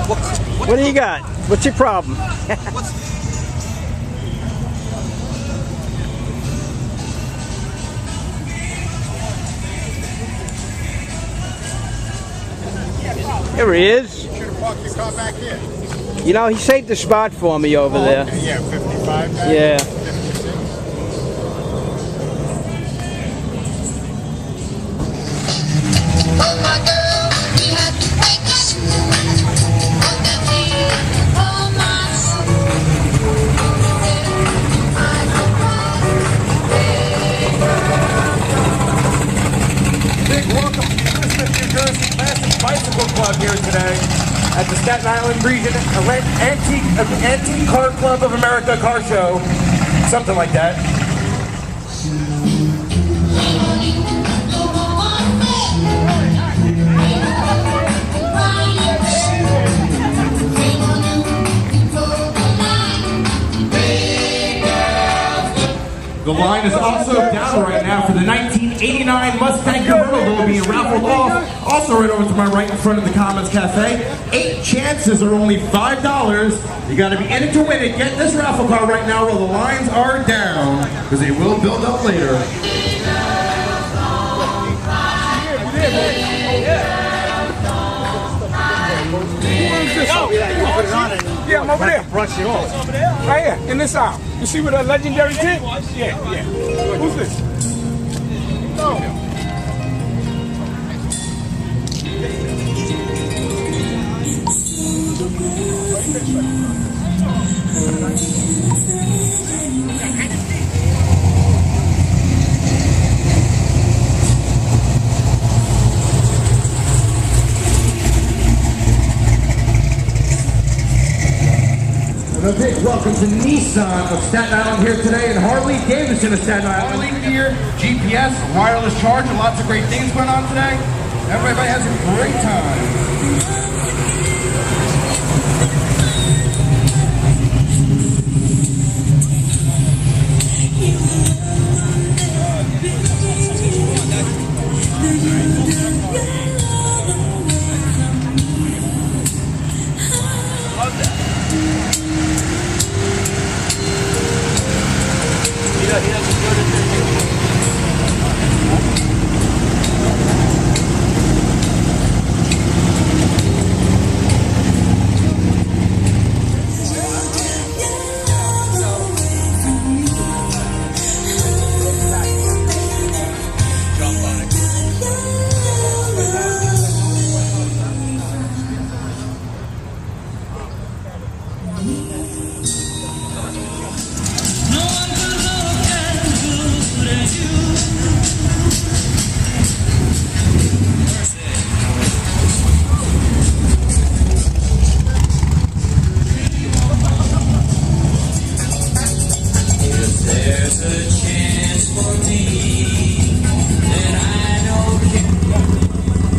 What do you got? What's your problem? Here he is. You should have parked your car back here. You know, he saved a spot for me over there. Okay. Yeah, 55 guys. Yeah. 56. Oh my girl, we had to break up. Oh, that we, oh my Big welcome to the New Jersey Classic Bicycle Club here today at the Staten Island Region Antique Car Club of America Car Show, something like that. The line is also down right now for the 1989 Mustang convertible that will be raffled off. Also right over to my right in front of the Commons Cafe. 8 chances are only $5. You got to be in it to win it. Get this raffle car right now while the lines are down, because they will build up later. Yeah, I'm over there. Brush it off. Right here, in this aisle. You see where that legendary tent? Yeah. Who's this? No. And a big welcome to Nissan of Staten Island here today, and Harley Davidson of Staten Island. Harley gear, GPS, wireless charger, lots of great things going on today. Everybody has a great time.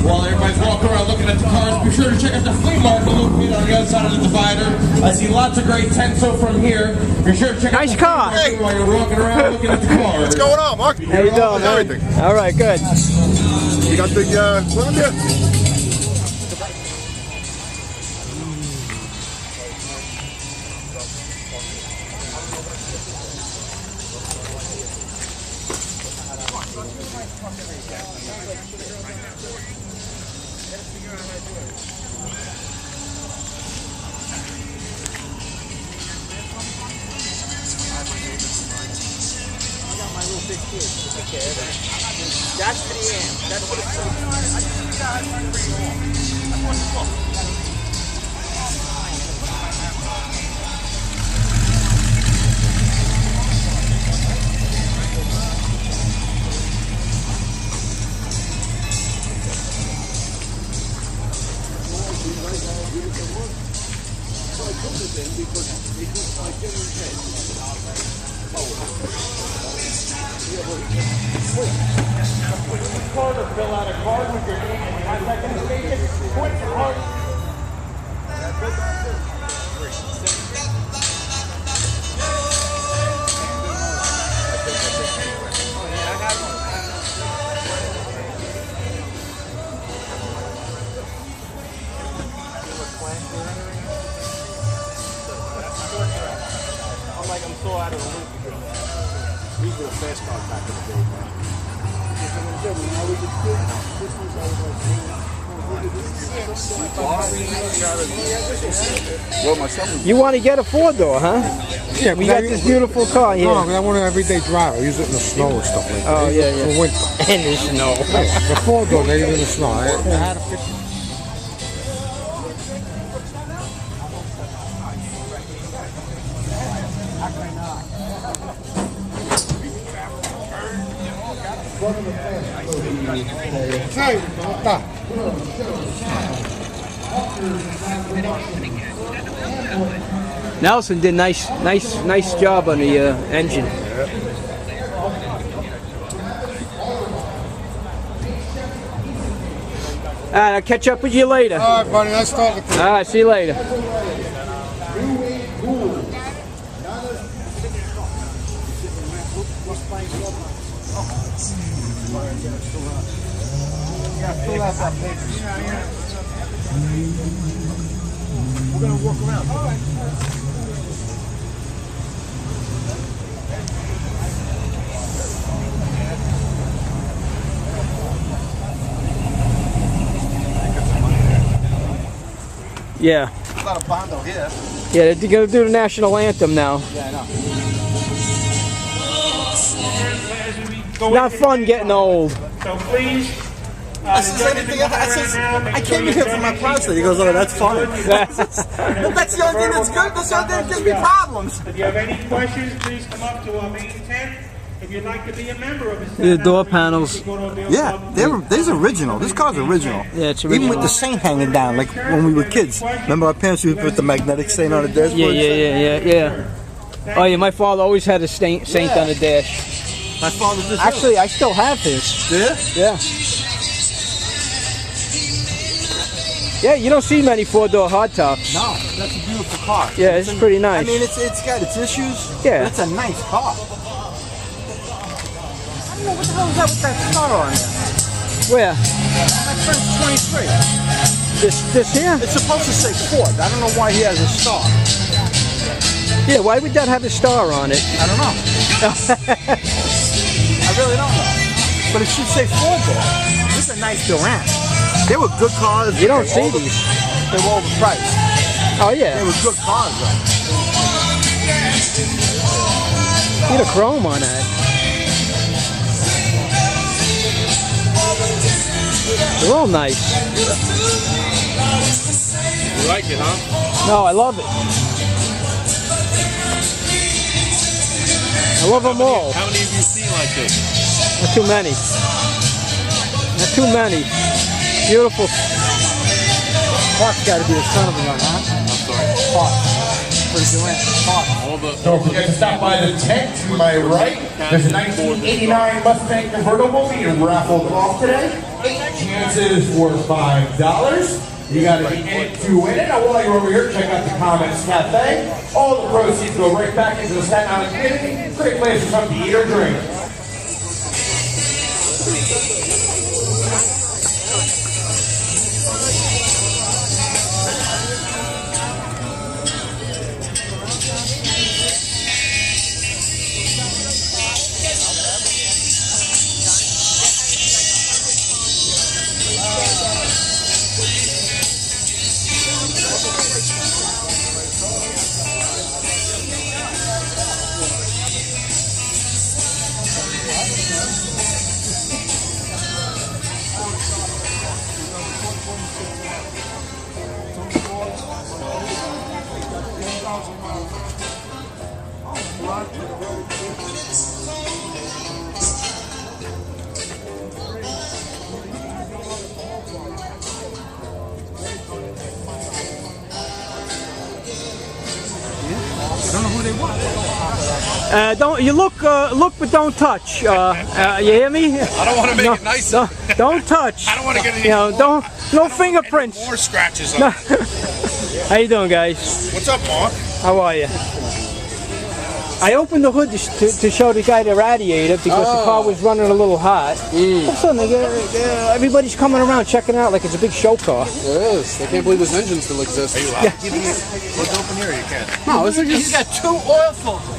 While everybody's walking around looking at the cars, be sure to check out the flea market located on the other side of the divider. I see lots of great tents over from here. Be sure to check out Nice the car. flea market while you're walking around looking at the cars. What's going on, Mark? How you doing, man? Everything. All right, good. You got the what on there? That's for the end. That's what it's Card or fill out a card with your name and contact information. Points for card. I'm so out of the loop because these were the fast cars back in the day, man. Well, my son was You want to get a 4-door, huh? Yeah, We got this beautiful car here. No, I want an everyday driver. I use it in the snow and stuff like that. Oh, yeah, yeah. For winter. In the snow. The 4-door, they use it in the snow. I had a 50. Nelson did nice job on the engine. All right, I'll catch up with you later. All right, buddy. Nice talking to you. All right, see you later. We're gonna walk around. Yeah. There's not a Bondo here. Yeah, they're gonna do the national anthem now. Yeah, I know. Not fun getting old. So please. I came in here for my prostate. He goes, oh, that's fine. That's the only thing that's good. That's the only thing that gives me problems. If you have any questions, please come up to our main tent. If you'd like to be a member of The door panels. Yeah, they's original. This car's original. Yeah, it's Even original. with the saint hanging down, like when we were kids. Remember our parents used to put the magnetic saint on the dashboard? Yeah. Oh yeah, my father always had a saint on the dash. My father did. Actually, I still have his. Yeah? Yeah. Yeah, you don't see many 4-door hardtops. No, that's a beautiful car. Yeah, it's pretty nice. I mean, it's got its issues. Yeah. But it's a nice car. I don't know what the hell is that with that star on there. Where? My friend's 23. This here? It's supposed to say Ford. I don't know why he has a star. Yeah, why would that have a star on it? I don't know. I really don't know. But it should say Ford there. This is a nice Durant. They were good cars. You don't see these. They were overpriced. Oh yeah. They were good cars though. Need a chrome on that. They're all nice. You like it, huh? No, I love it. I love them all. How many have you seen like this? Not too many. Not too many. Beautiful. Park's got to be the son of a gun, huh? I'm sorry. Park. For the Durant. Park. Don't forget to stop by the tent to my right. There's a 1989 Mustang convertible being raffled off today. 8 chances for $5. You got to be in it to win it. Now, while you're over here, check out the Comments Cafe. All the proceeds go right back into the Staten Island community. Great place to come to eat or drink. Don't you look but don't touch. You hear me? I don't want to make it nice. Don't touch. I don't want to get any no fingerprints. more scratches on it. How you doing, guys? What's up, Mark? How are you? I opened the hood to show the guy the radiator because the car was running a little hot. All of a sudden, everybody's coming around checking it out like it's a big show car. It is. I can't believe this engine still exists. Are you allowed to give me what's open here? You can. No, this is He's got 2 oil filters.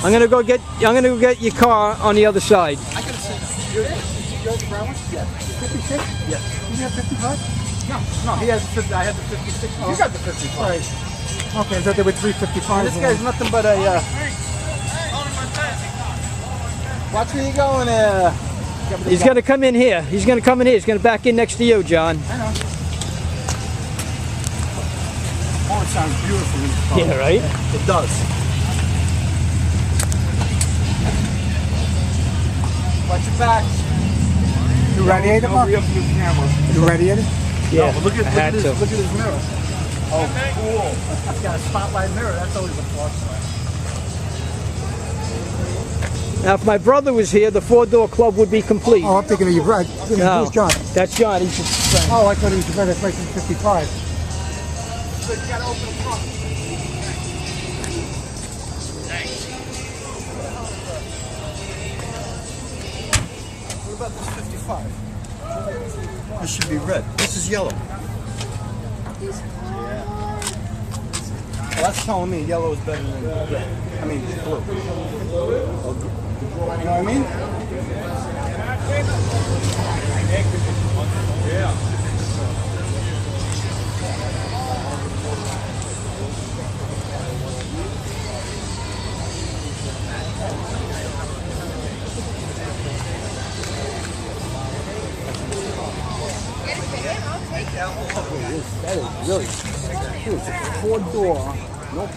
I'm gonna go get your car on the other side. I gotta say, yours brown one? Yeah. 56? Yeah. You have 55? No, he has 50. I had the 56. You got the 55. Right. Okay, I thought there were 355s. This guy's nothing but a. Watch where you going. He's gonna come in here. He's gonna come in here. He's gonna back in next to you, John. I know. Oh, it sounds beautiful in the car. Yeah, right. It does. Watch your back. You radiator, Mark? You radiator? Yeah, Look at had this. to. Look at his mirror. Oh, cool. It's got a spotlight mirror. That's always a plus. Now, if my brother was here, the 4-door club would be complete. Oh, I'm thinking of your brother. No, Who's John? that's John. He's just friend. Oh, I thought he was your brother. That's making 55. So you gotta open the front. What about this 55? This should be red. This is yellow. Well, that's telling me yellow is better than red. I mean, blue. You know what I mean? Yeah. That is really, it's a 4-door. Nope.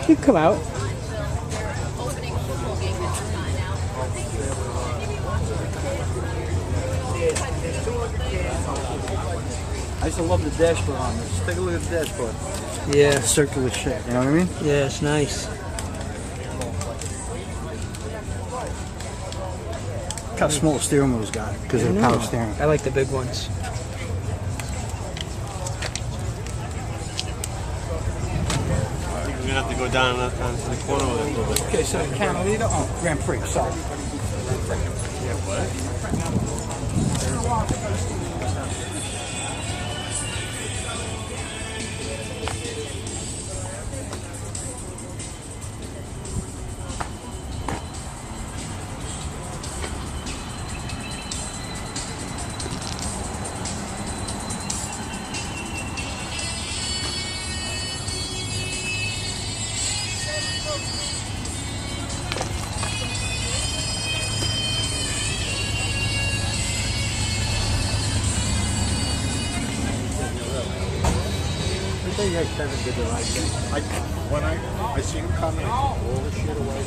You come out. I used to love the dashboard on this. Take a look at the dashboard. Yeah. Circular shape, you know what I mean? Yeah, it's nice. Look how small the steering wheel's got because of the power steering. I like the big ones. You're gonna have to go down onto the corner with it a little bit. Okay, so the cantilever. Oh, Grand Prix, sorry. Yeah, Kevin did the right thing. When I seen him coming, I took all the shit away.